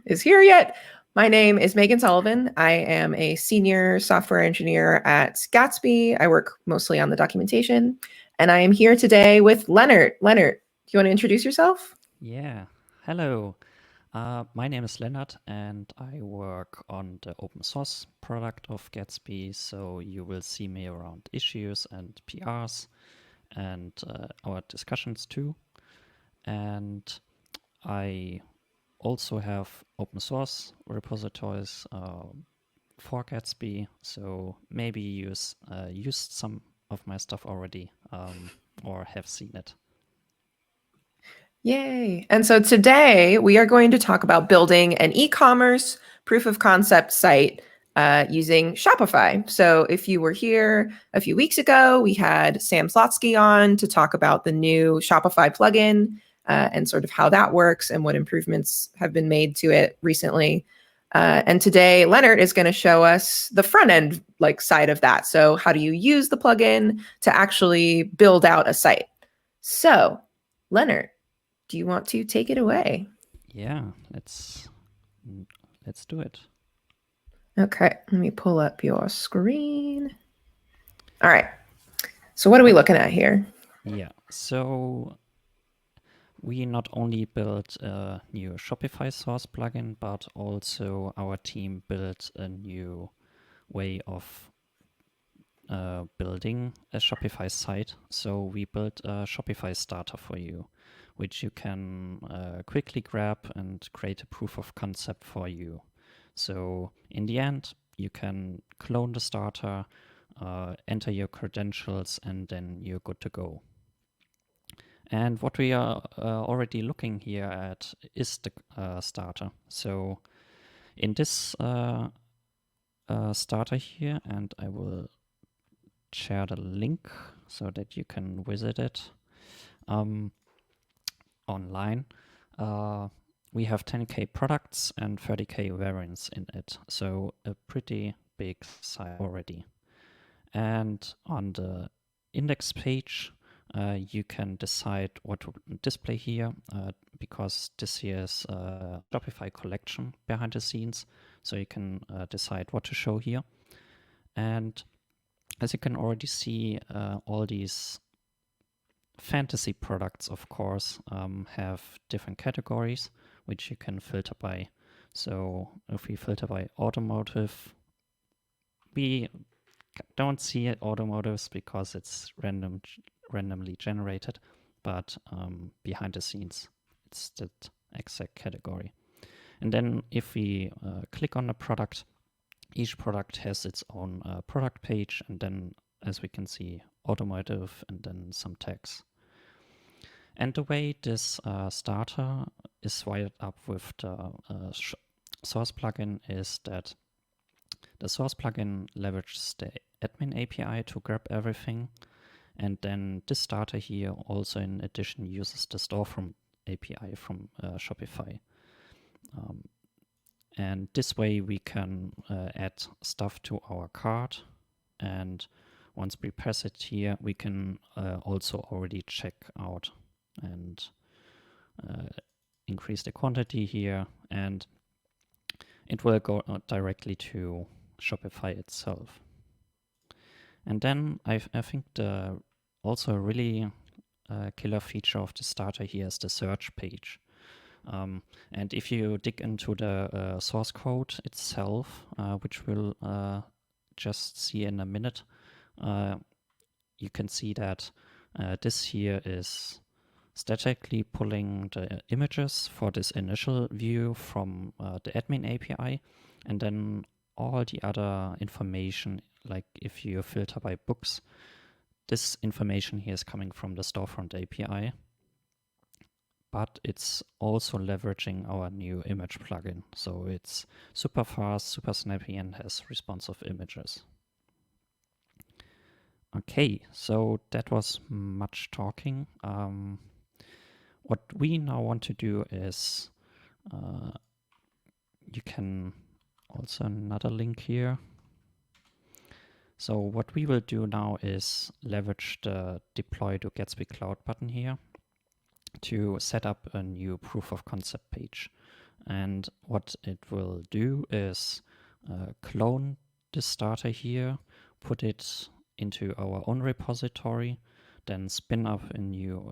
is here yet. My name is Megan Sullivan. I am a senior software engineer at Gatsby. I work mostly on the documentation, and I am here today with Leonard. Leonard, do you want to introduce yourself? Yeah, hello. My name is Leonard and I work on the open source product of Gatsby. So you will see me around issues and PRs and our discussions too. And I also have open source repositories for Gatsby. So maybe you used some of my stuff already or have seen it. Yay. And so today we are going to talk about building an e-commerce proof of concept site using Shopify. So if you were here a few weeks ago, we had Sam Slotsky on to talk about the new Shopify plugin and sort of how that works and what improvements have been made to it recently. And today Leonard is going to show us the front end side of that. So how do you use the plugin to actually build out a site? So Leonard, do you want to take it away? Yeah, let's do it. Okay, let me pull up your screen. All right. So what are we looking at here? Yeah, so we not only built a new Shopify source plugin, but also our team built a new way of building a Shopify site. So we built a Shopify starter for you, which you can quickly grab and create a proof of concept for you. So in the end, you can clone the starter, enter your credentials, and then you're good to go. And what we are already looking here at is the starter. So in this starter here, and I will share the link so that you can visit it online. We have 10K products and 30K variants in it. So a pretty big site already. And on the index page, you can decide what to display here because this here is a Shopify collection behind the scenes. So you can decide what to show here. And as you can already see, all these fantasy products, of course, have different categories which you can filter by. So if we filter by automotive, we don't see automotives because it's randomly generated, but behind the scenes, it's that exact category. And then if we click on a product, each product has its own product page, and then, as we can see, automotive and then some tags. And the way this starter is wired up with the source plugin is that the source plugin leverages the admin API to grab everything. And then this starter here also in addition uses the storefront API from Shopify. And this way we can add stuff to our cart. And once we press it here, we can also already check out and increase the quantity here. And it will go directly to Shopify itself. And then I think the also a really killer feature of the starter here is the search page. And if you dig into the source code itself, which we'll just see in a minute, you can see that this here is statically pulling the images for this initial view from the admin API, and then all the other information, like if you filter by books, this information here is coming from the storefront API, but it's also leveraging our new image plugin. So it's super fast, super snappy, and has responsive images. Okay, so that was much talking. What we now want to do is, you can also another link here. So what we will do now is leverage the deploy to Gatsby Cloud button here to set up a new proof of concept page. And what it will do is clone this starter here, put it into our own repository, then spin up a new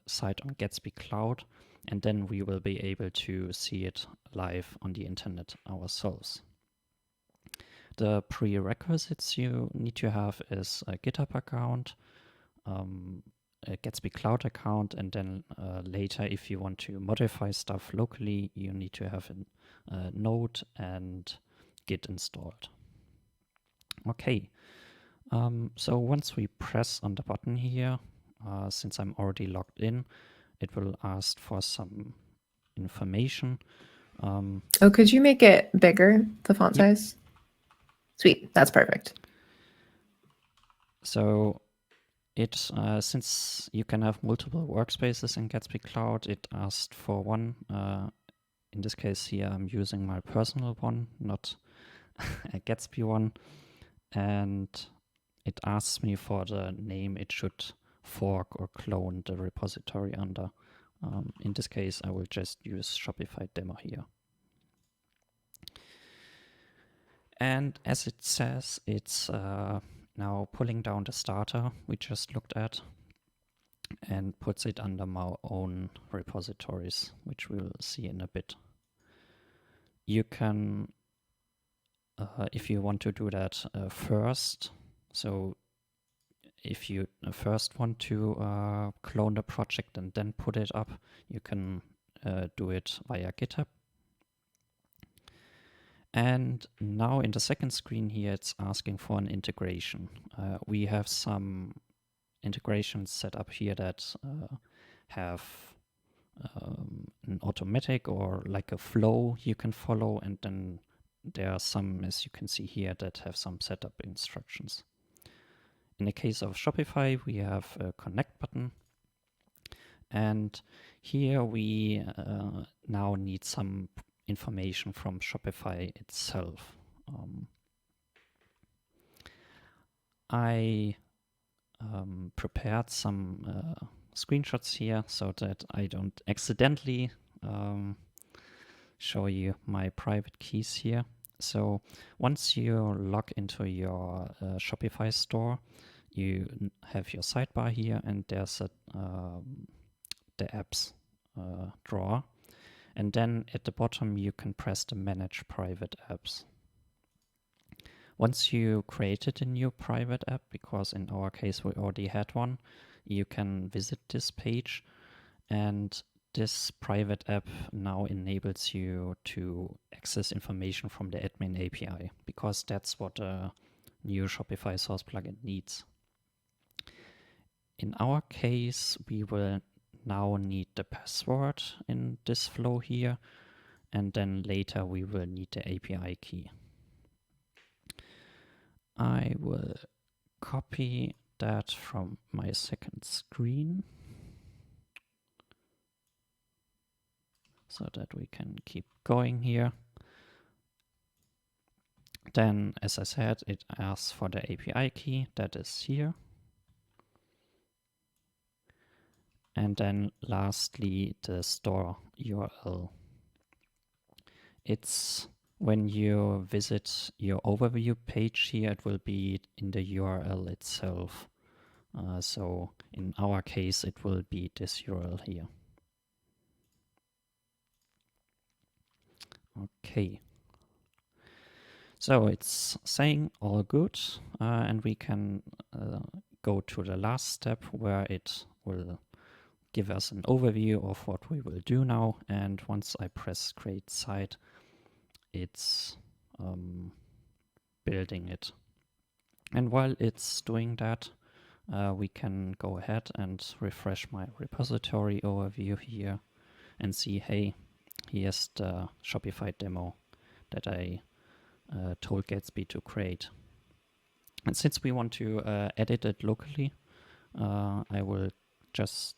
site on Gatsby Cloud, and then we will be able to see it live on the internet ourselves. The prerequisites you need to have is a GitHub account, a Gatsby Cloud account, and then later, if you want to modify stuff locally, you need to have a Node and Git installed. Okay, so once we press on the button here, since I'm already logged in, it will ask for some information. Oh, could you make it bigger, the font Yep. size? Sweet, that's perfect. So it, since you can have multiple workspaces in Gatsby Cloud, it asked for one. In this case here, I'm using my personal one, not a Gatsby one. And it asks me for the name it should fork or clone the repository under. In this case, I will just use Shopify demo here. And as it says, it's now pulling down the starter we just looked at and puts it under my own repositories, which we'll see in a bit. You can, if you want to do that first, so if you first want to clone the project and then put it up, you can do it via GitHub. And now in the second screen here, it's asking for an integration. We have some integrations set up here that have an automatic or like a flow you can follow, and then there are some, as you can see here, that have some setup instructions. In the case of Shopify, we have a connect button, and here we now need some information from Shopify itself. I prepared some screenshots here so that I don't accidentally show you my private keys here. So once you log into your Shopify store, you have your sidebar here, and there's the apps drawer. And then at the bottom, you can press the Manage Private Apps. Once you created a new private app, because in our case we already had one, you can visit this page, and this private app now enables you to access information from the admin API, because that's what a new Shopify source plugin needs. In our case, we will now need the password in this flow here, and then later we will need the API key. I will copy that from my second screen so that we can keep going here. Then, as I said, it asks for the API key, that is here. And then lastly, the store URL. It's when you visit your overview page here, it will be in the URL itself. So in our case, it will be this URL here. Okay. So it's saying all good, and we can go to the last step where it will give us an overview of what we will do now. And once I press create site, it's building it. And while it's doing that, we can go ahead and refresh my repository overview here and see, hey, here's the Shopify demo that I told Gatsby to create. And since we want to edit it locally, I will just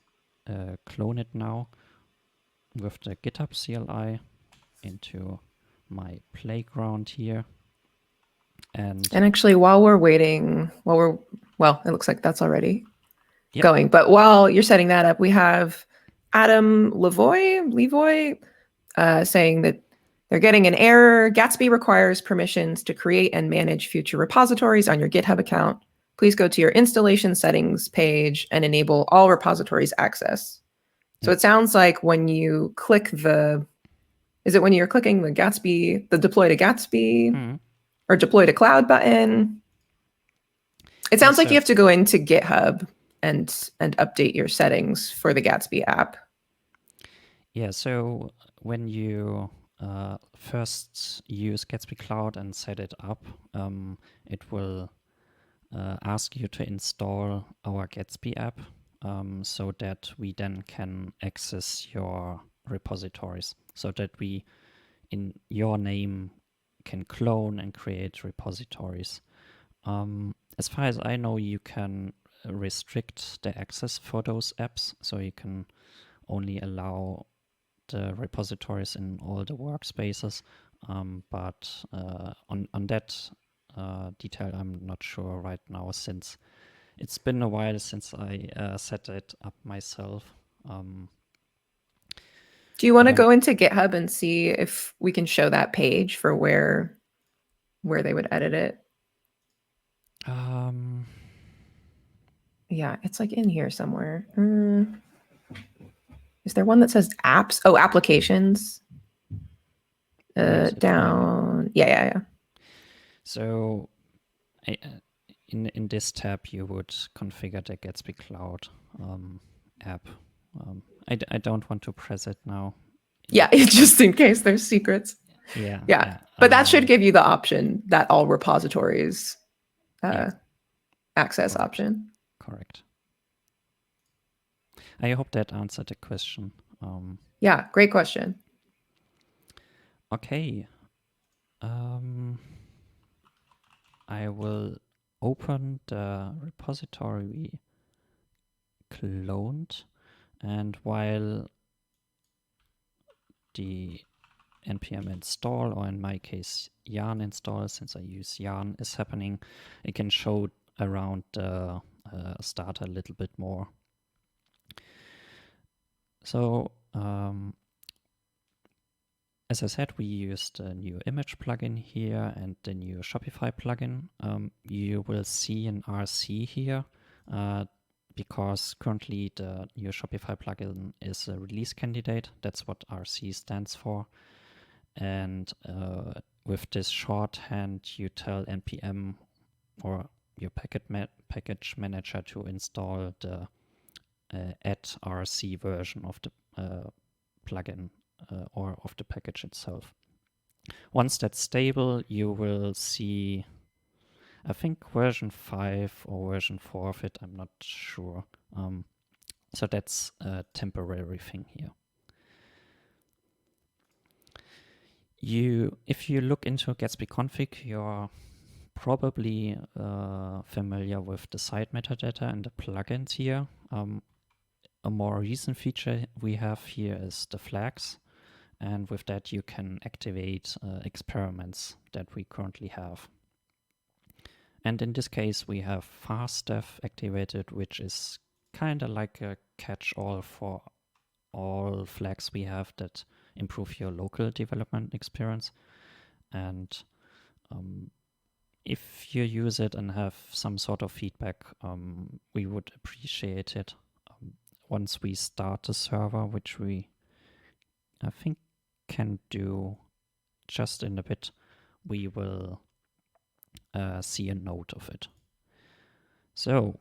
clone it now with the GitHub CLI into my playground here. And actually, while we're waiting, well, it looks like that's already Yep. going. But while you're setting that up, we have Adam Levoy saying that they're getting an error. Gatsby requires permissions to create and manage future repositories on your GitHub account. Please go to your installation settings page and enable all repositories access. So it sounds like when you click is it when you're clicking the Gatsby, the deploy to Gatsby or deploy to cloud button? It sounds like you have to go into GitHub and update your settings for the Gatsby app. Yeah, so when you first use Gatsby Cloud and set it up, it will ask you to install our Gatsby app so that we then can access your repositories, so that we, in your name, can clone and create repositories. As far as I know, you can restrict the access for those apps, so you can only allow the repositories in all the workspaces, but on that detail I'm not sure right now, since it's been a while since I set it up myself. Do you want to go into GitHub and see if we can show that page for where they would edit it? Yeah, it's like in here somewhere. Is there one that says apps? Oh, applications. Down. Yeah. So in this tab, you would configure the Gatsby Cloud app. I don't want to press it now. Yeah, just in case there's secrets. Yeah. But that should give you the option that all repositories access option. Correct. I hope that answered the question. Yeah, great question. Okay. I will open the repository we cloned, and while the npm install, or in my case yarn install, since I use yarn, is happening, I can show around the starter a little bit more. So as I said, we used a new image plugin here and the new Shopify plugin. You will see an RC here because currently the new Shopify plugin is a release candidate. That's what RC stands for. And with this shorthand, you tell npm or your package manager to install the @rc version of the plugin or of the package itself. Once that's stable, you will see, I think, version 5 or version 4 of it, I'm not sure. So that's a temporary thing here. If you look into Gatsby config, you're probably familiar with the site metadata and the plugins here. A more recent feature we have here is the flags. And with that, you can activate experiments that we currently have. And in this case, we have fastdev activated, which is kind of like a catch-all for all flags we have that improve your local development experience. And if you use it and have some sort of feedback, we would appreciate it. Once we start the server, which we, I think, can do just in a bit, we will see a note of it. So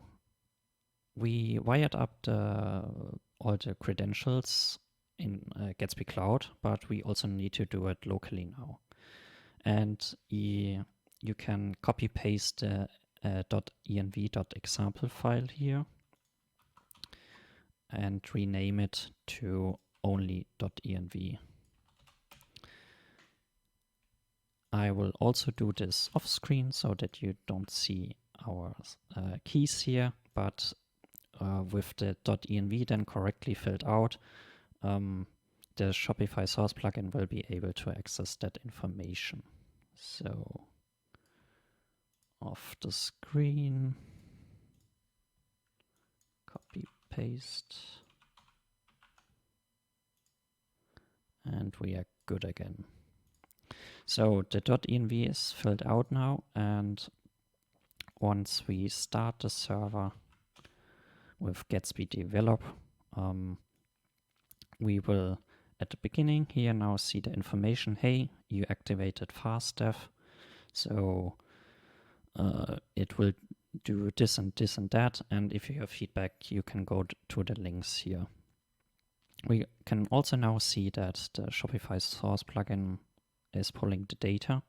we wired up all the credentials in Gatsby Cloud, but we also need to do it locally now. And you can copy paste the .env.example file here and rename it to only .env. I will also do this off screen so that you don't see our keys here, but with the .env then correctly filled out, the Shopify source plugin will be able to access that information. So off the screen, copy, paste, and we are good again. So the .env is filled out now, and once we start the server with Gatsby develop, we will at the beginning here now see the information, hey, you activated FastDev, so it will do this and this and that, and if you have feedback, you can go to the links here. We can also now see that the Shopify source plugin is pulling the data,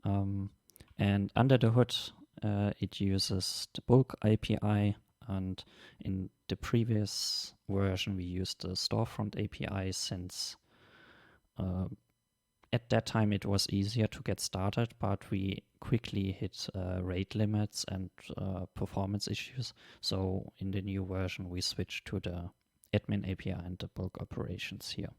and under the hood it uses the bulk API, and in the previous version we used the storefront API since at that time it was easier to get started, but we quickly hit rate limits and performance issues. So in the new version we switched to the admin API and the bulk operations here.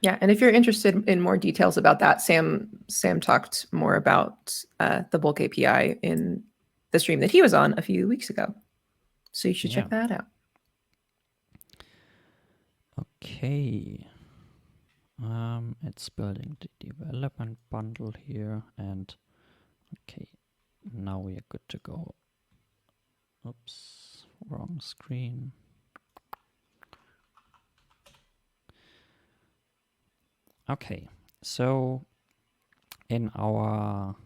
Yeah, and if you're interested in more details about that, Sam talked more about the bulk API in the stream that he was on a few weeks ago. So you should check that out. Okay. It's building the development bundle here, and okay, now we are good to go. Oops, wrong screen. Okay, so in our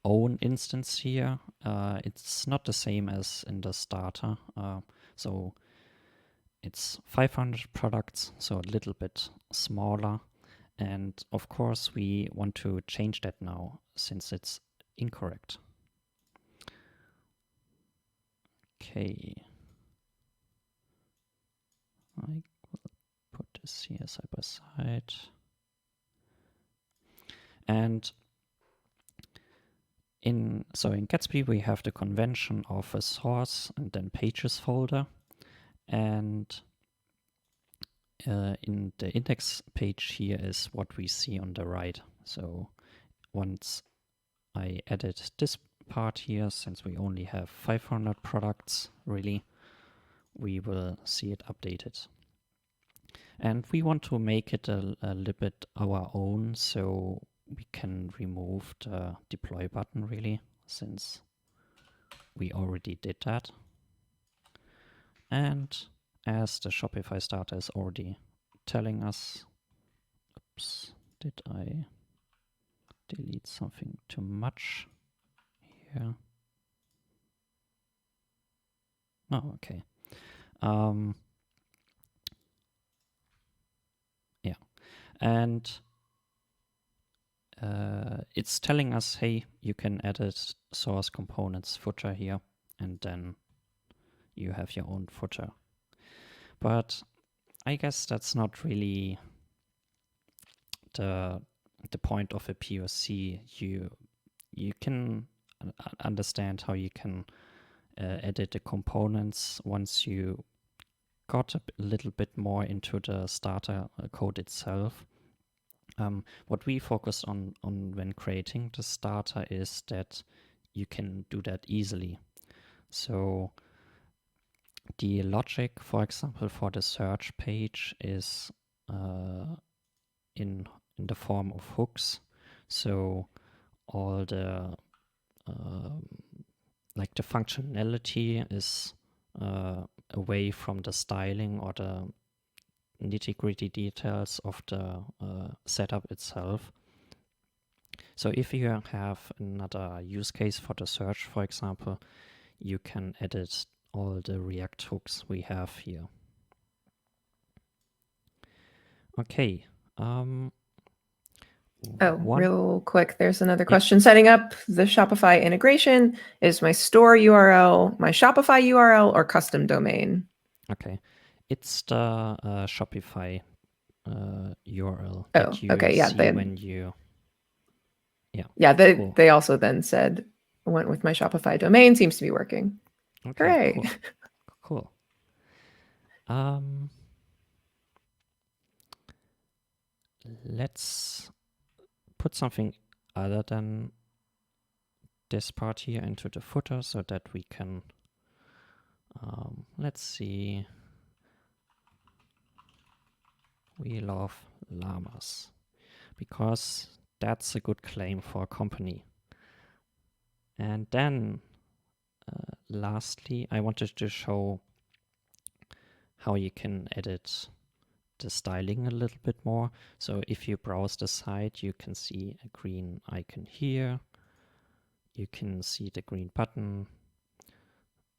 own instance here, it's not the same as in the starter. So it's 500 products, so a little bit smaller. And of course, we want to change that now since it's incorrect. Okay. I will put this here side by side. And in Gatsby, we have the convention of a source and then pages folder. And in the index page here is what we see on the right. So once I edit this part here, since we only have 500 products, really, we will see it updated. And we want to make it a little bit our own, so we can remove the deploy button, really, since we already did that. And as the Shopify starter is already telling us, oops, did I delete something too much here? Oh, okay. Yeah, and it's telling us, hey, you can edit source components footer here, and then you have your own footer. But I guess that's not really the point of a POC. You can understand how you can edit the components once you got a little bit more into the starter code itself. What we focus on when creating the starter is that you can do that easily. So the logic, for example, for the search page is in the form of hooks. So all the like the functionality is away from the styling or the nitty-gritty details of the setup itself. So if you have another use case for the search, for example, you can edit all the React hooks we have here. Okay. Real quick, there's another question. Setting up the Shopify integration, is my store URL my Shopify URL or custom domain? Okay. It's the Shopify URL that you see when you... They also then said, went with my Shopify domain, seems to be working. Okay, hooray. Cool. Let's put something other than this part here into the footer so that we can, let's see. we love llamas, because that's a good claim for a company. And then lastly, I wanted to show how you can edit the styling a little bit more. So if you browse the site, you can see a green icon here. You can see the green button,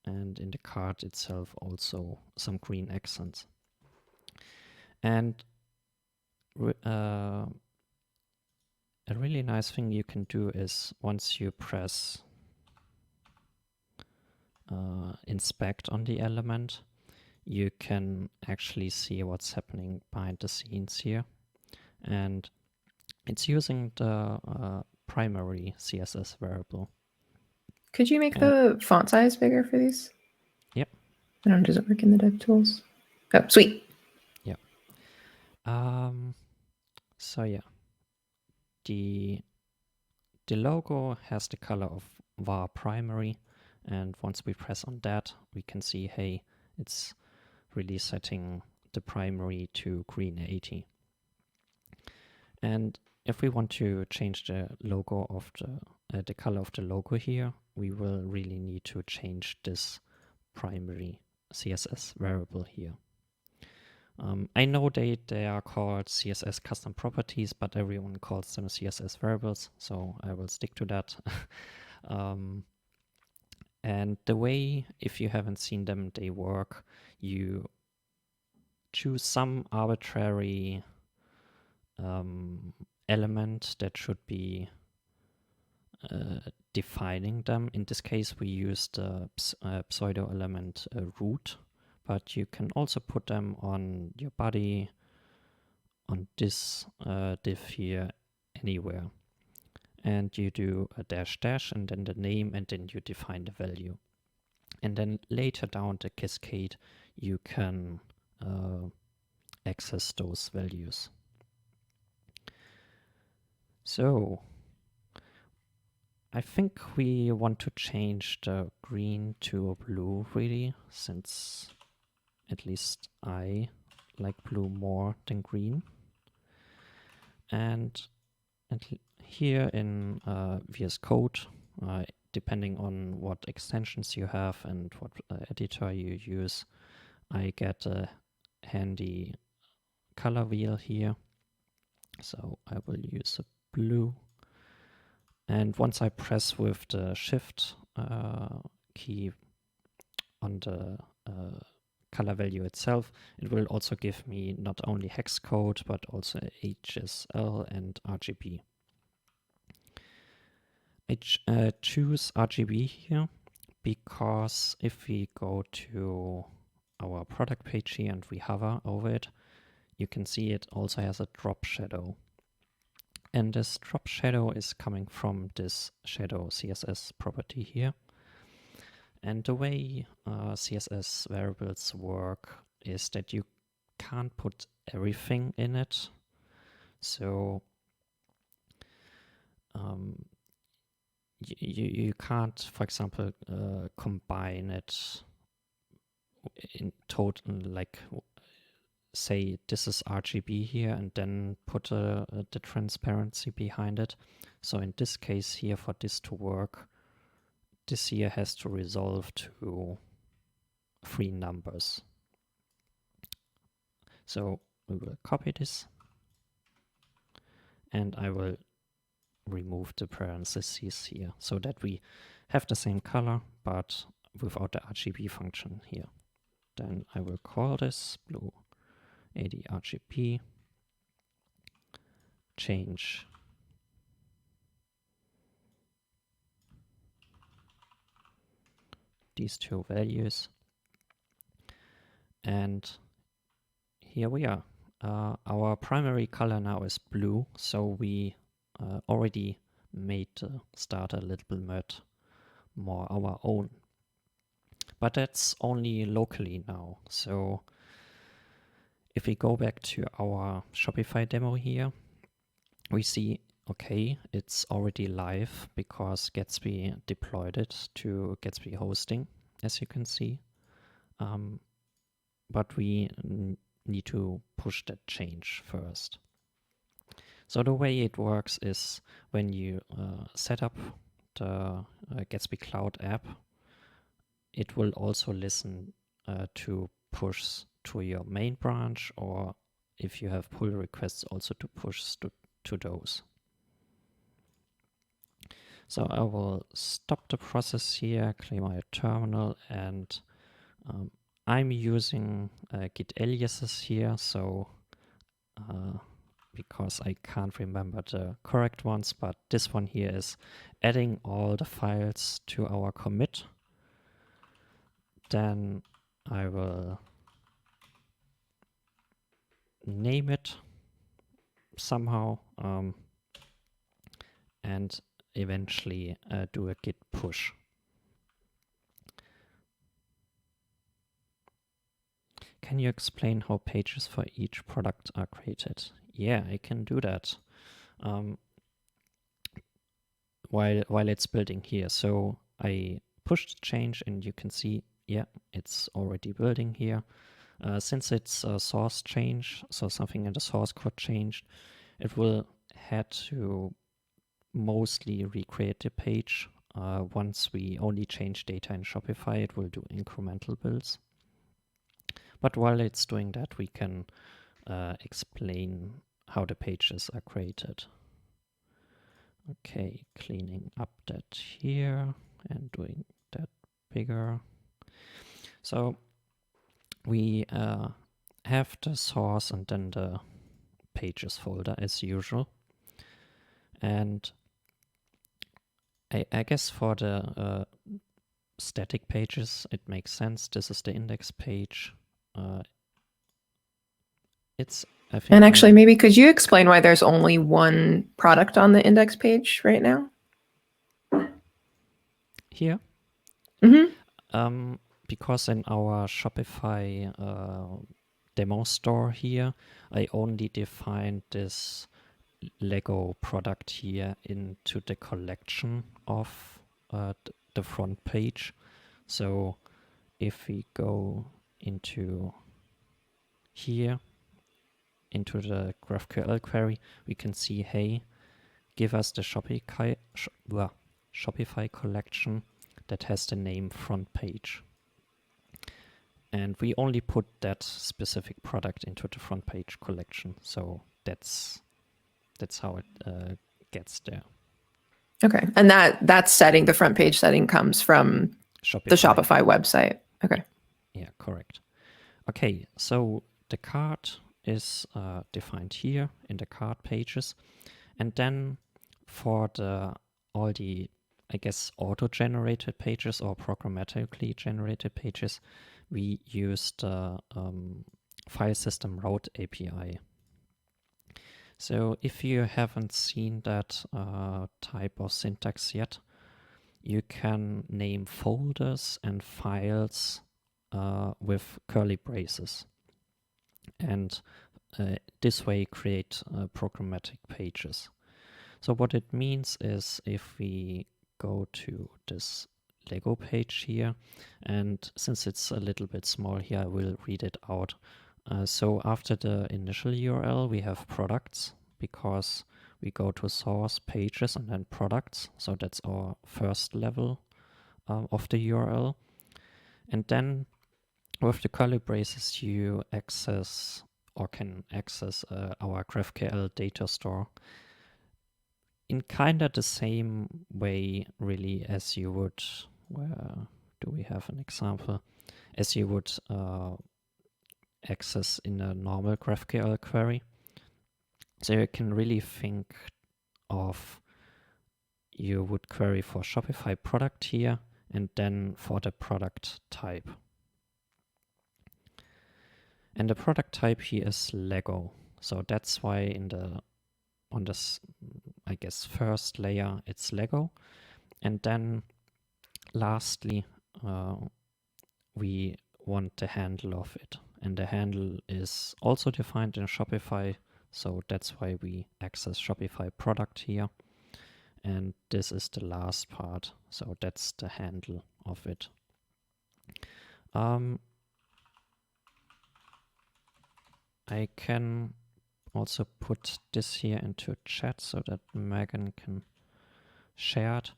and in the card itself also some green accents. And a really nice thing you can do is once you press inspect on the element, you can actually see what's happening behind the scenes here. And it's using the primary CSS variable. Could you make the font size bigger for these? Yep. I don't know, does it work in the dev tools? Oh, sweet. Yeah. So yeah, the logo has the color of var primary, and once we press on that, we can see, hey, it's really setting the primary to green 80. And if we want to change the logo of the color of the logo here, we will really need to change this primary CSS variable here. I know they are called CSS custom properties, but everyone calls them CSS variables, so I will stick to that. And the way, if you haven't seen them, they work, you choose some arbitrary element that should be defining them. In this case, we used the pseudo element root, but you can also put them on your body, on this div here, anywhere. And you do a dash dash and then the name, and then you define the value. And then later down the cascade, you can access those values. So I think we want to change the green to a blue, really, since at least I like blue more than green. And here in VS Code, depending on what extensions you have and what editor you use, I get a handy color wheel here. So I will use a blue. And once I press with the shift key on the color value itself, it will also give me not only hex code, but also HSL and RGB. I choose RGB here because if we go to our product page here and we hover over it, you can see it also has a drop shadow. And this drop shadow is coming from this shadow CSS property here. And the way CSS variables work is that you can't put everything in it. So you can't, for example, combine it in total, like say this is RGB here and then put the transparency behind it. So in this case here, for this to work, this here has to resolve to 3 numbers. So we will copy this and I will remove the parentheses here so that we have the same color but without the RGB function here. Then I will call this blue 80 RGB, change these 2 values, and here we are. Our primary color now is blue, so we already made the starter a little bit more our own. But that's only locally now. So if we go back to our Shopify demo here, we see, okay, it's already live because Gatsby deployed it to Gatsby hosting, as you can see. But we need to push that change first. So the way it works is when you set up the Gatsby Cloud app, it will also listen to push to your main branch, or if you have pull requests, also to push to those. So I will stop the process here, clear my terminal, and I'm using Git aliases here, so because I can't remember the correct ones, but this one here is adding all the files to our commit. Then I will name it somehow and eventually do a git push. Can you explain how pages for each product are created? Yeah, I can do that while it's building here. So I pushed change and you can see, yeah, it's already building here. Since it's a source change, so something in the source code changed, it will have to mostly recreate the page. Once we only change data in Shopify, it will do incremental builds. But while it's doing that, we can explain how the pages are created. Okay, cleaning up that here and doing that bigger. So we have the source and then the pages folder as usual. And I guess for the static pages, it makes sense. This is the index page. I think. And actually, maybe could you explain why there's only one product on the index page right now? Here? Mm-hmm. Because in our Shopify demo store here, I only defined this Lego product here into the collection of the front page. So if we go into here, into the GraphQL query, we can see, hey, give us the Shopify collection that has the name front page. And we only put that specific product into the front page collection. So that's how it gets there. Okay. And that setting, the front page setting, comes from the Shopify website. Okay. Yeah, correct. Okay, so the cart is defined here in the cart pages. And then for all the, I guess, auto-generated pages or programmatically generated pages, we use the file system route API. So if you haven't seen that type of syntax yet, you can name folders and files with curly braces. And this way create programmatic pages. So what it means is if we go to this Lego page here, and since it's a little bit small here, I will read it out. So after the initial URL, we have products because we go to source, pages, and then products. So that's our first level of the URL. And then with the curly braces, you access or can access our GraphQL data store in kind of the same way, really, as you would, where do we have an example, as you would access in a normal GraphQL query. So you can really think of, you would query for Shopify product here, and then for the product type. And the product type here is Lego. So that's why on this, I guess, first layer, it's Lego. And then lastly, we want the handle of it. And the handle is also defined in Shopify. So that's why we access Shopify product here. And this is the last part. So that's the handle of it. I can also put this here into chat so that Megan can share it.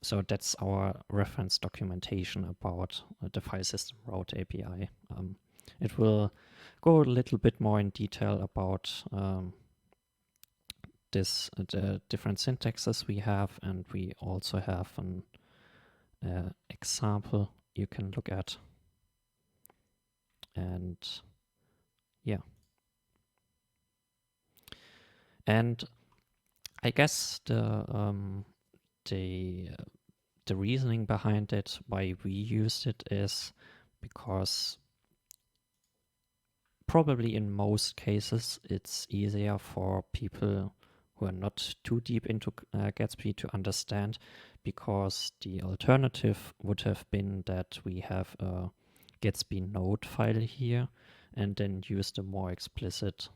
So that's our reference documentation about the file system route API. It will go a little bit more in detail about the different syntaxes we have, and we also have an example you can look at. And yeah. And I guess the reasoning behind it, why we used it, is because probably in most cases it's easier for people who are not too deep into Gatsby to understand, because the alternative would have been that we have a Gatsby node file here and then use the more explicit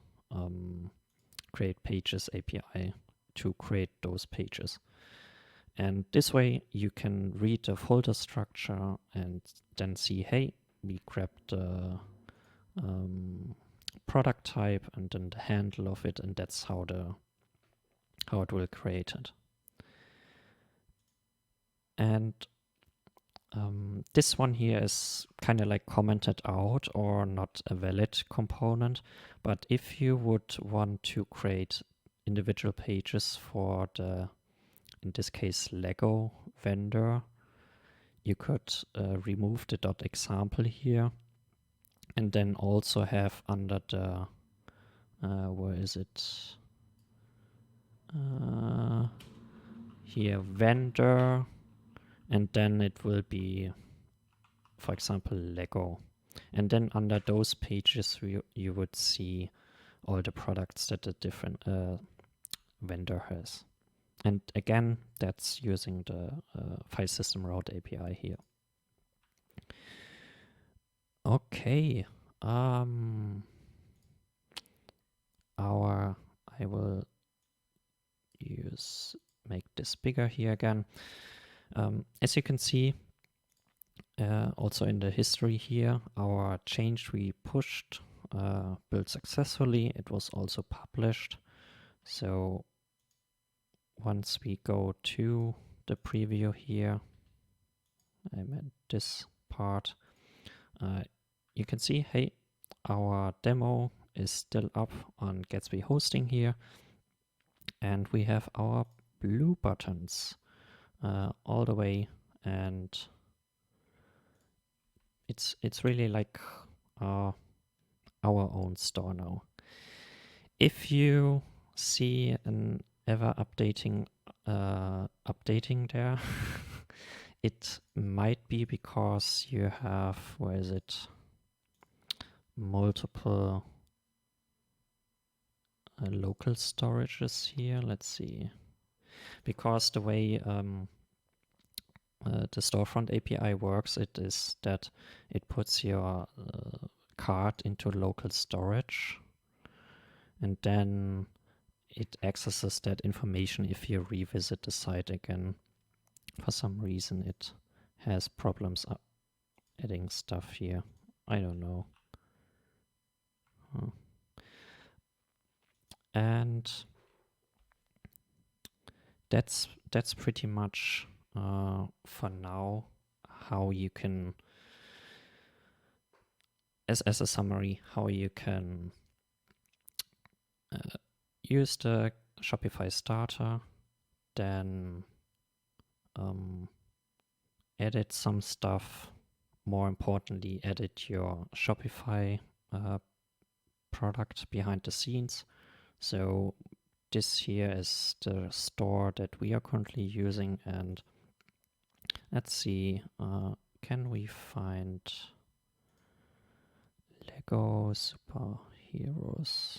create pages API to create those pages. And this way you can read the folder structure and then see, hey, we grabbed the product type and then the handle of it, and that's how it will create it. And this one here is kind of like commented out or not a valid component, but if you would want to create individual pages for the, in this case, Lego vendor, you could remove the .example here, and then also have under the, where is it? Here, vendor, and then it will be, for example, Lego. And then under those pages, you would see all the products that a different vendor has. And again, that's using the file system route API here. Okay. I will make this bigger here again. As you can see, also in the history here, our change we pushed built successfully. It was also published. So once we go to the preview here, I meant this part, you can see, hey, our demo is still up on Gatsby hosting here, and we have our blue buttons all the way, and it's really like our own store now. If you see an ever updating there, it might be because you have, where is it, multiple local storages here. Let's see. Because the way the storefront API works, it is that it puts your cart into local storage, and then it accesses that information if you revisit the site again. For some reason it has problems adding stuff here. I don't know. And that's pretty much for now how you can, as a summary, how you can use the Shopify starter, then edit some stuff. More importantly, edit your Shopify product behind the scenes. So this here is the store that we are currently using, and let's see, can we find Lego Superheroes?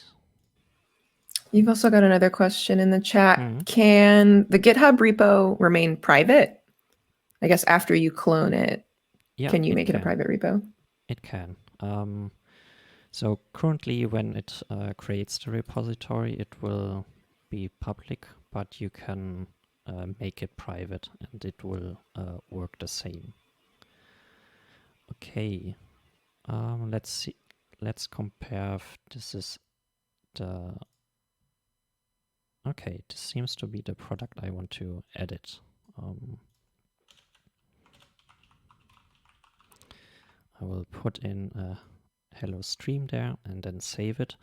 You've also got another question in the chat. Mm-hmm. Can the GitHub repo remain private? I guess after you clone it, Yeah, can you make it a private repo? It can. So currently when it creates the repository, it will be public, but you can make it private and it will work the same. Okay, let's see. let's compare if this is the... Okay, this seems to be the product I want to edit. I will put in a hello stream there and then save it.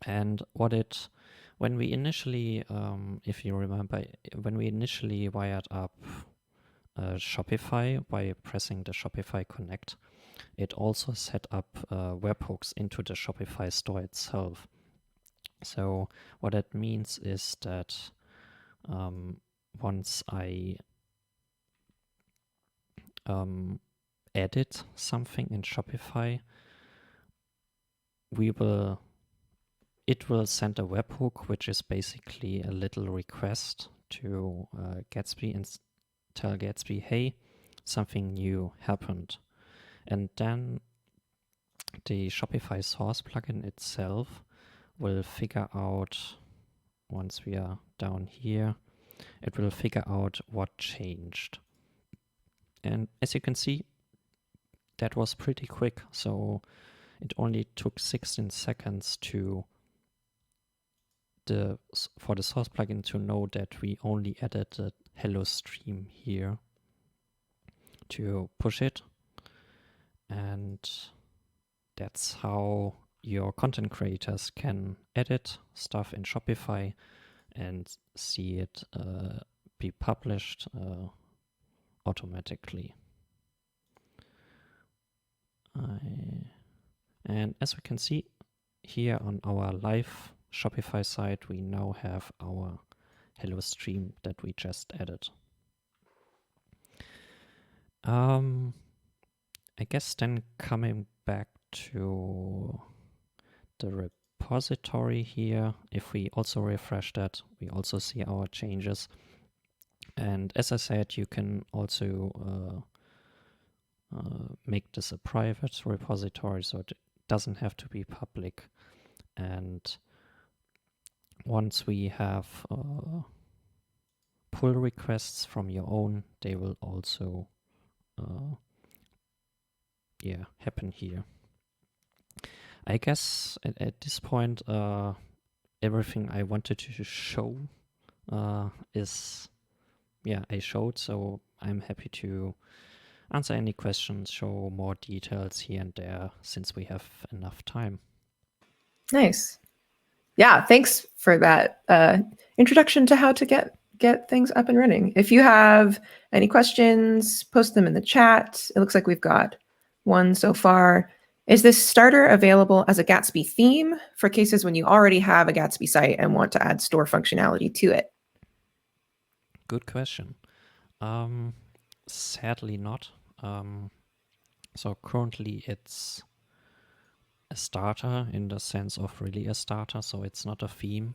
And when we initially, if you remember, when we initially wired up Shopify by pressing the Shopify Connect, it also set up webhooks into the Shopify store itself. So what that means is that once I edit something in Shopify, it will send a webhook, which is basically a little request to Gatsby and tell Gatsby, hey, something new happened. And then the Shopify source plugin itself will figure out, once we are down here, it will figure out what changed. And as you can see, that was pretty quick. So it only took 16 seconds for the source plugin to know that we only added the hello stream here to push it. And that's how your content creators can edit stuff in Shopify and see it be published automatically. And as we can see here on our live Shopify site, we now have our hello stream that we just added. I guess then coming back to the repository here, if we also refresh that, we also see our changes. And as I said, you can also make this a private repository, so it doesn't have to be public. And once we have pull requests from your own, they will also happen here. I guess at this point, everything I wanted to show is, I showed, so I'm happy to answer any questions, show more details here and there, since we have enough time. Nice. Yeah, thanks for that introduction to how to get things up and running. If you have any questions, post them in the chat. It looks like we've got one so far. Is this starter available as a Gatsby theme for cases when you already have a Gatsby site and want to add store functionality to it? Good question. Sadly not. So currently it's a starter in the sense of really a starter, so it's not a theme.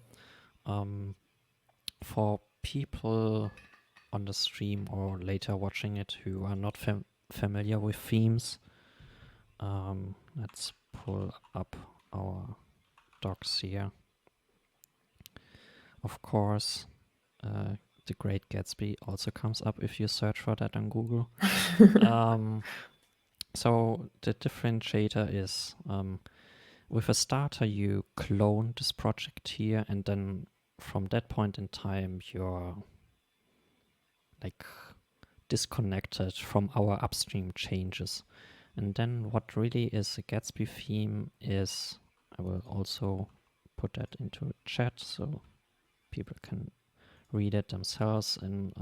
For people on the stream or later watching it who are not familiar with themes, let's pull up our docs here. Of course, The Great Gatsby also comes up if you search for that on Google. So the differentiator is with a starter, you clone this project here, and then from that point in time, you're like disconnected from our upstream changes. And then what really is a Gatsby theme is, I will also put that into chat so people can read it themselves, and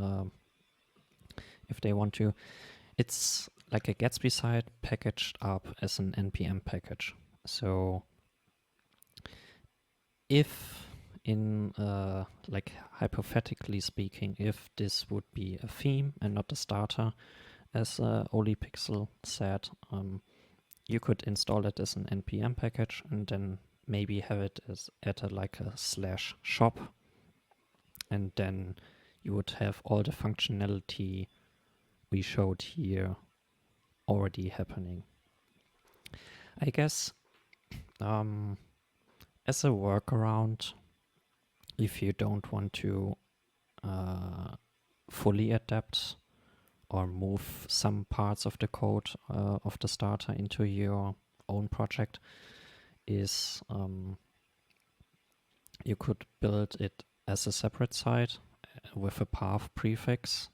if they want to. It's like a Gatsby site packaged up as an NPM package. So if in like hypothetically speaking, if this would be a theme and not a starter, as OliPixel said, you could install it as an NPM package and then maybe have it as at a /shop, and then you would have all the functionality we showed here already happening. I guess as a workaround, if you don't want to fully adapt or move some parts of the code of the starter into your own project is you could build it as a separate site with a path prefix.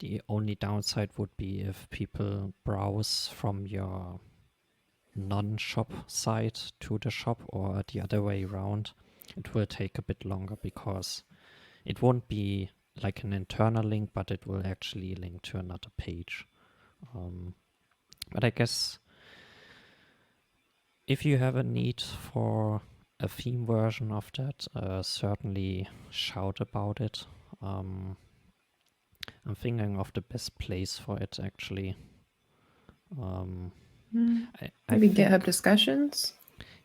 The only downside would be if people browse from your non-shop site to the shop or the other way around. It will take a bit longer because it won't be like an internal link, but it will actually link to another page. But I guess if you have a need for a theme version of that, certainly shout about it. I'm thinking of the best place for it actually. Maybe GitHub discussions.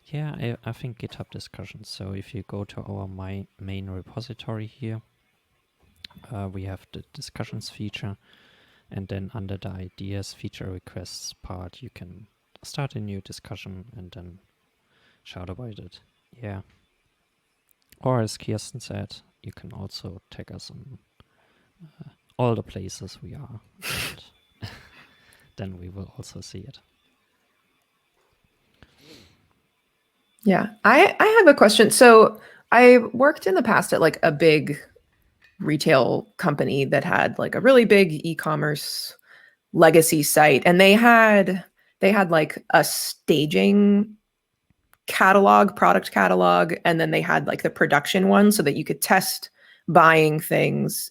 Yeah, I think GitHub discussions. So if you go to our main repository here, we have the discussions feature, and then under the ideas feature requests part, you can start a new discussion and then shout about it. Yeah. Or as Kirsten said, you can also tag us on all the places we are, and then we will also see it. Yeah, I have a question. So I worked in the past at like a big retail company that had like a really big e-commerce legacy site, and they had like a staging catalog, product catalog, and then they had like the production one so that you could test buying things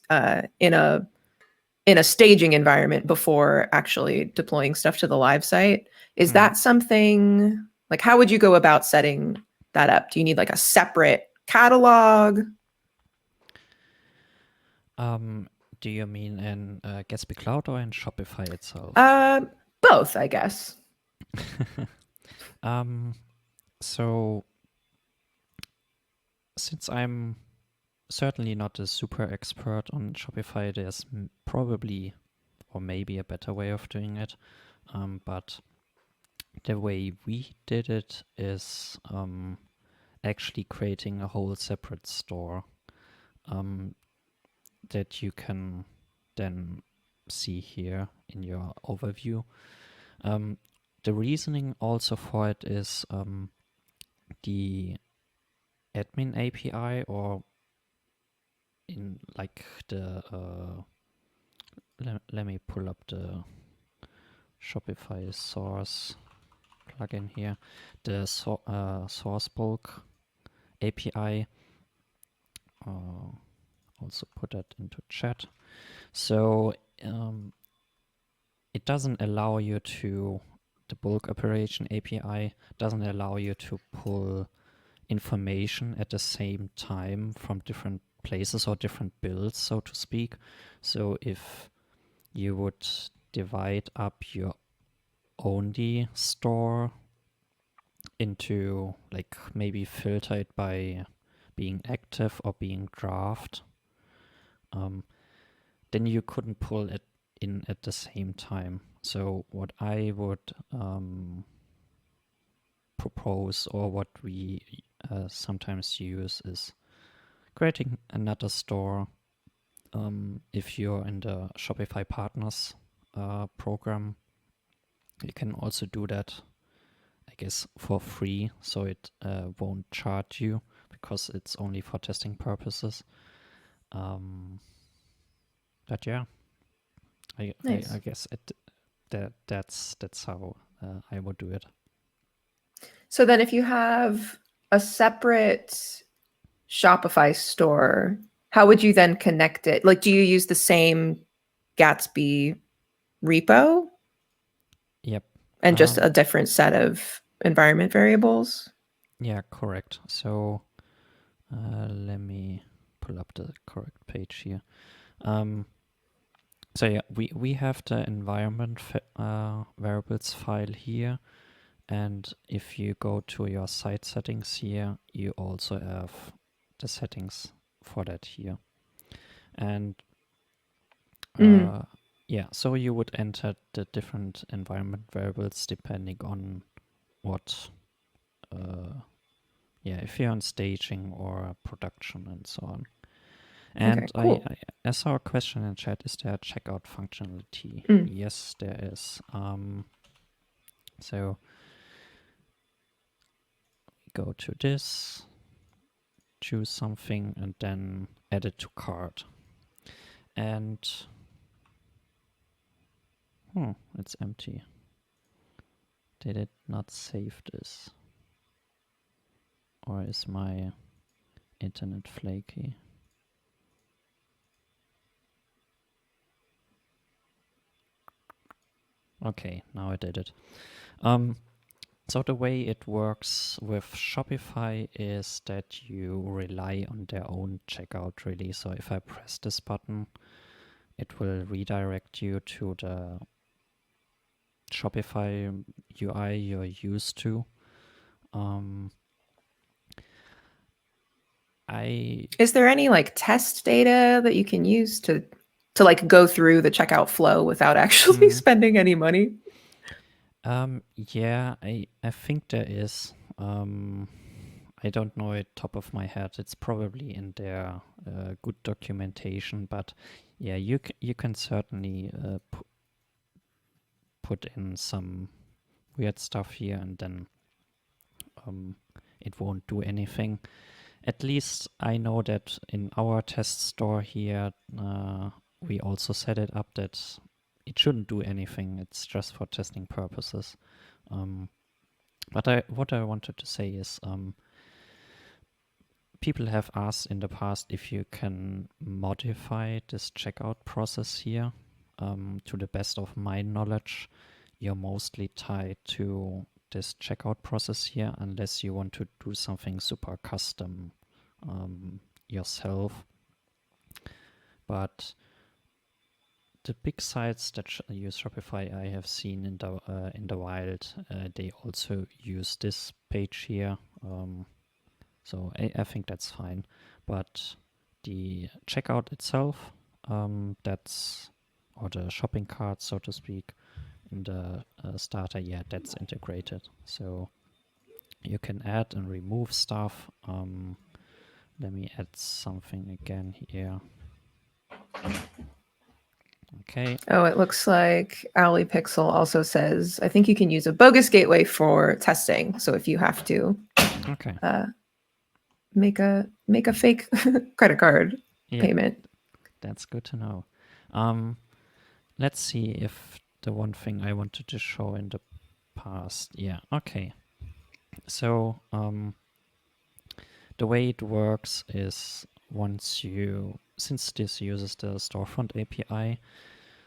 in a staging environment before actually deploying stuff to the live site. Is that something like how would you go about setting that up? Do you need like a separate catalog? Do you mean in Gatsby Cloud or in Shopify itself? Both, I guess. So since I'm certainly not a super expert on Shopify, there's probably or maybe a better way of doing it. But the way we did it is actually creating a whole separate store that you can then see here in your overview. The reasoning also for it is the admin API, or in like the let me pull up the Shopify source plugin here, the source bulk API. Also put that into chat. So it doesn't allow you to, the bulk operation API doesn't allow you to pull information at the same time from different places or different builds, so to speak. So if you would divide up your only store into like maybe filter it by being active or being draft, then you couldn't pull it in at the same time. So what I would propose, or what we sometimes use, is creating another store. If you're in the Shopify Partners program, you can also do that, I guess, for free, so it won't charge you because it's only for testing purposes. But yeah, Nice. I guess that's how I would do it. So then if you have a separate Shopify store, how would you then connect it? Like, do you use the same Gatsby repo Yep. and just a different set of environment variables? Yeah, correct. So let me pull up the correct page here. So yeah, we have the environment variables file here, and if you go to your site settings here, you also have the settings for that here. And yeah, so you would enter the different environment variables depending on what, if you're on staging or production and so on. And Okay, cool. I saw a question in chat, is there a checkout functionality? Yes, there is. So go to this, choose something, and then add it to cart. And it's empty. Did it not save this? Or is my internet flaky? Okay, now I did it. So the way it works with Shopify is that you rely on their own checkout, really. So if I press this button, it will redirect you to the Shopify UI you're used to. Is there any like test data that you can use to like go through the checkout flow without actually spending any money? Yeah, I think there is. I don't know it top of my head. It's probably in their good documentation, but yeah, you can certainly put in some weird stuff here, and then it won't do anything. At least I know that in our test store here, we also set it up that it shouldn't do anything. It's just for testing purposes. But what I wanted to say is, people have asked in the past if you can modify this checkout process here. To the best of my knowledge, you're mostly tied to this checkout process here, unless you want to do something super custom yourself. But the big sites that use Shopify I have seen in the wild, they also use this page here. So I think that's fine. But the checkout itself, or the shopping cart, so to speak, in the starter, yeah, that's integrated. So you can add and remove stuff. Let me add something again here. Okay. Oh, it looks like AliPixel also says, I think you can use a bogus gateway for testing. So if you have to make a fake credit card payment. That's good to know. Let's see if the one thing I wanted to show in the past. Yeah, okay. So the way it works is since this uses the storefront API,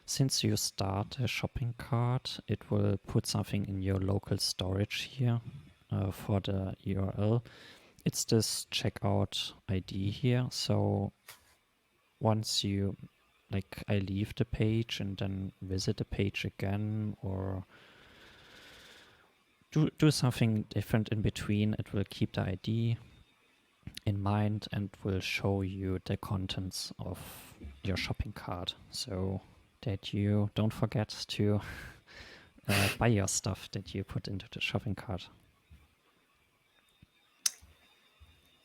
since you start a shopping cart, it will put something in your local storage here for the URL. It's this checkout ID here. So once I leave the page and then visit the page again, or do something different in between, it will keep the ID in mind and will show you the contents of your shopping cart, so that you don't forget to buy your stuff that you put into the shopping cart.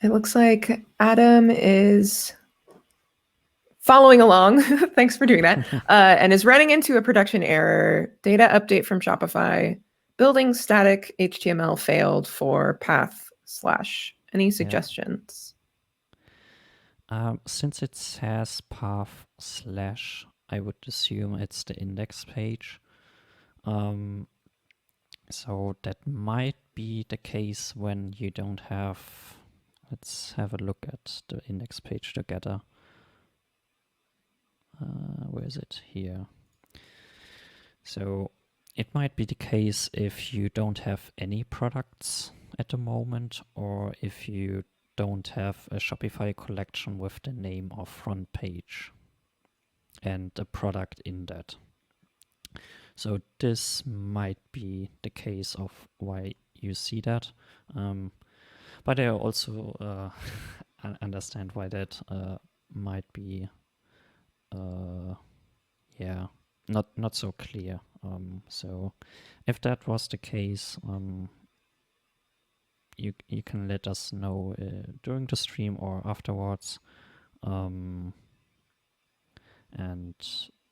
It looks like Adam is following along. Thanks for doing that. And is running into a production error. Data update from Shopify. Building static HTML failed for path / Any suggestions? Since it says path / I would assume it's the index page. So that might be the case when you don't have... Let's have a look at the index page together. Where is it? Here. So it might be the case if you don't have any products at the moment, or if you don't have a Shopify collection with the name of front page and a product in that. So this might be the case of why you see that. But I also understand why that might be not so clear. So if that was the case, you can let us know during the stream or afterwards, and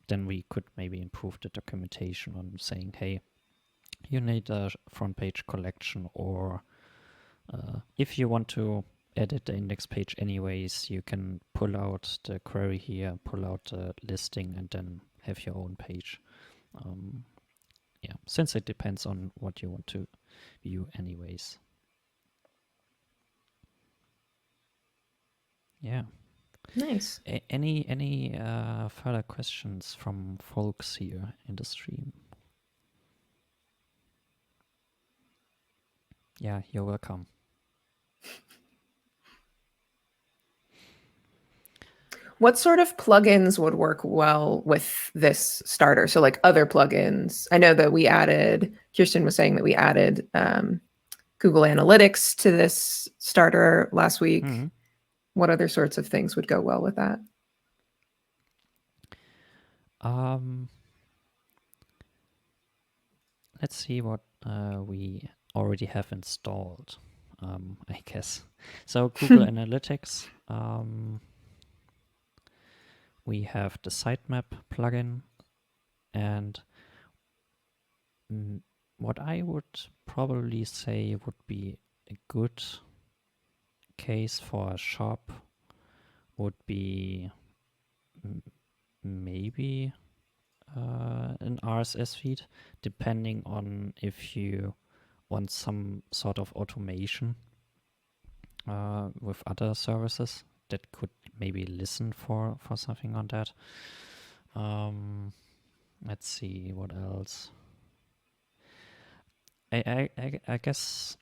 then we could maybe improve the documentation on saying, hey, you need a front page collection or If you want to edit the index page anyways, you can pull out the query here, pull out the listing, and then have your own page. Yeah, since it depends on what you want to view anyways. Yeah. Nice. Any further questions from folks here in the stream? Yeah, you're welcome. What sort of plugins would work well with this starter? So like other plugins. I know that Kirsten was saying that we added Google Analytics to this starter last week. Mm-hmm. What other sorts of things would go well with that? Let's see what we already have installed, I guess. So Google Analytics, we have the sitemap plugin, and what I would probably say would be a good case for a shop would be maybe an RSS feed, depending on if you want some sort of automation with other services that could maybe listen for something on that. Let's see what else. I guess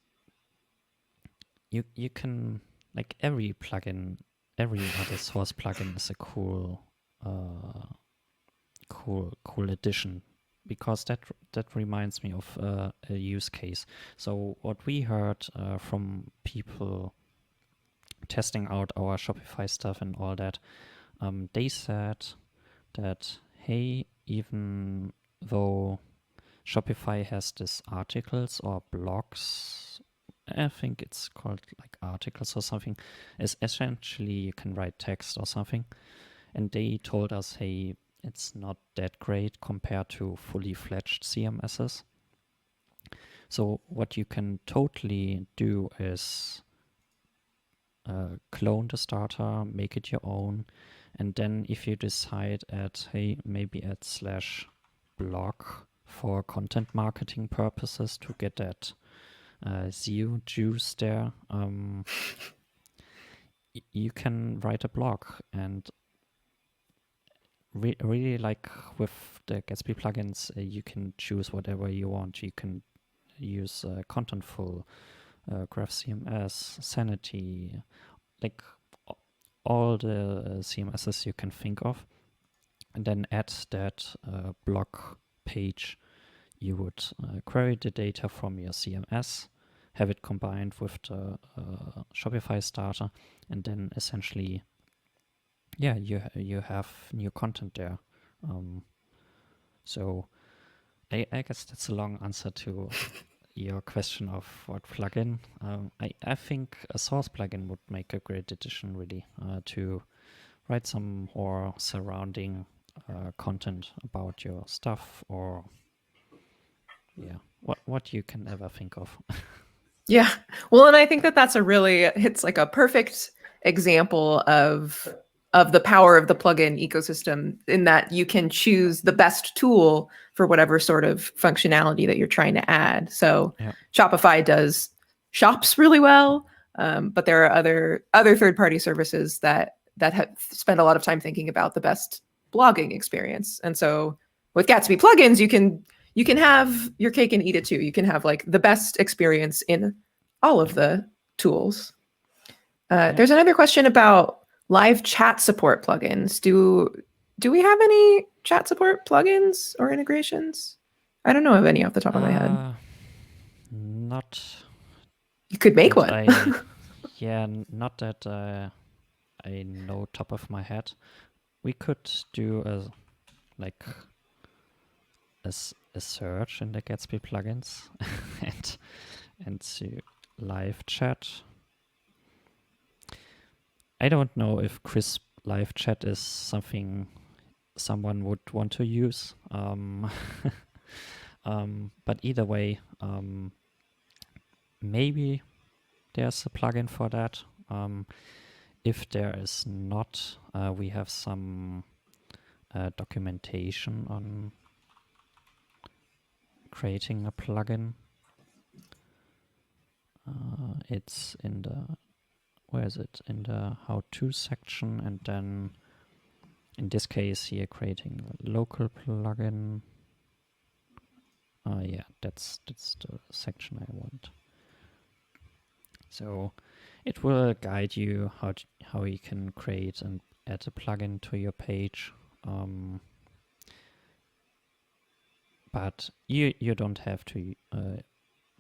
you can, like, every plugin, every other source plugin is a cool addition, because that reminds me of a use case. So what we heard from people testing out our Shopify stuff and all that, they said that, hey, even though Shopify has this articles or blogs, I think it's called like articles or something, is essentially you can write text or something, and they told us, hey, it's not that great compared to fully fledged CMSs. So what you can totally do is clone the starter, make it your own, and then if you decide maybe add /blog for content marketing purposes to get that SEO juice there, you can write a blog, and really, like with the Gatsby plugins, you can choose whatever you want. You can use Contentful, GraphCMS, Sanity, like all the CMSs you can think of, and then add that blog page. You would query the data from your CMS, have it combined with the Shopify starter, and then essentially, yeah, you have new content there. So I guess that's a long answer to your question of what plugin. I think a source plugin would make a great addition, really, to write some more surrounding content about your stuff, or what you can ever think of. Yeah. Well, and I think that it's like a perfect example of the power of the plugin ecosystem, in that you can choose the best tool for whatever sort of functionality that you're trying to add. So Yeah. Shopify does shops really well, but there are other third-party services that have spent a lot of time thinking about the best blogging experience. And so with Gatsby plugins, you can have your cake and eat it too. You can have like the best experience in all of the tools. There's another question about live chat support plugins. Do we have any chat support plugins or integrations? I don't know of any off the top of my head. Not. You could make one. Not that I know top of my head. We could do a search in the Gatsby plugins and see live chat. I don't know if Crisp live chat is something someone would want to use. But either way, maybe there's a plugin for that. If there is not, we have some documentation on creating a plugin. It's in the, where is it? In the how-to section, and then in this case here, creating a local plugin. Yeah, that's the section I want. So it will guide you how you can create and add a plugin to your page. But you don't have to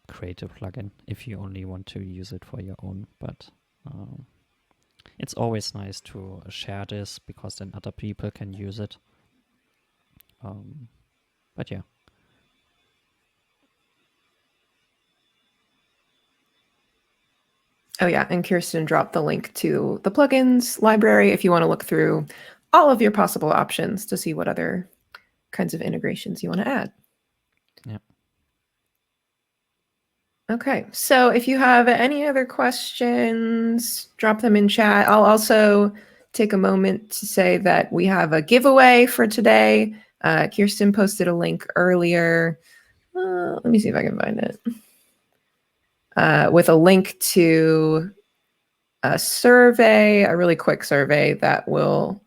create a plugin if you only want to use it for your own. But it's always nice to share this, because then other people can use it. But yeah. Oh yeah, and Kirsten dropped the link to the plugins library if you want to look through all of your possible options to see what other kinds of integrations you want to add. Yeah. Okay, so if you have any other questions, drop them in chat. I'll also take a moment to say that we have a giveaway for today. Kirsten posted a link earlier. Let me see if I can find it. With a link to a survey, a really quick survey that will,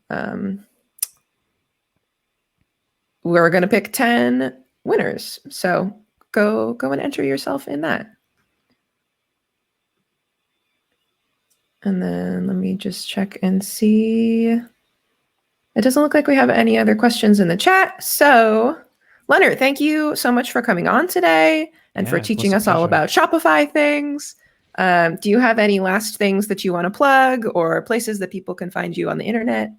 we're going to pick 10 winners. So go and enter yourself in that. And then let me just check and see. It doesn't look like we have any other questions in the chat. So Leonard, thank you so much for coming on today and for teaching us all about Shopify things. Do you have any last things that you want to plug, or places that people can find you on the internet?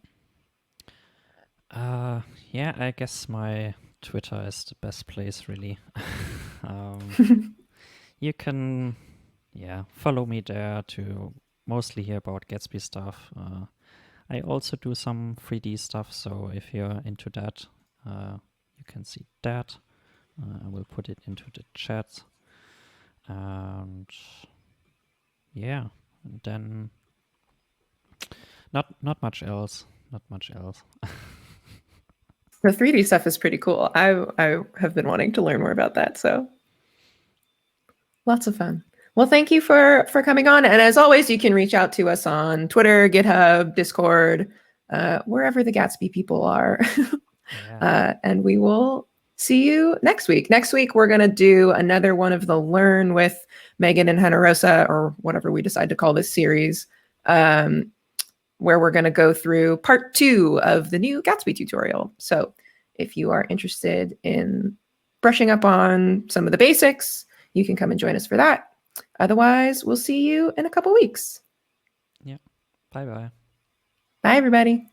Yeah, I guess my Twitter is the best place, really. You can, follow me there to mostly hear about Gatsby stuff. I also do some 3D stuff, so if you're into that, you can see that. I will put it into the chat. And yeah, and then not much else. Not much else. The 3D stuff is pretty cool. I have been wanting to learn more about that, so lots of fun. Well, thank you for coming on. And as always, you can reach out to us on Twitter, GitHub, Discord, wherever the Gatsby people are. And we will see you next week. Next week, we're going to do another one of the Learn with Megan and Generosa, or whatever we decide to call this series, where we're going to go through part 2 of the new Gatsby tutorial. So if you are interested in brushing up on some of the basics, you can come and join us for that. Otherwise, we'll see you in a couple weeks. Yeah. Bye-bye. Bye, everybody.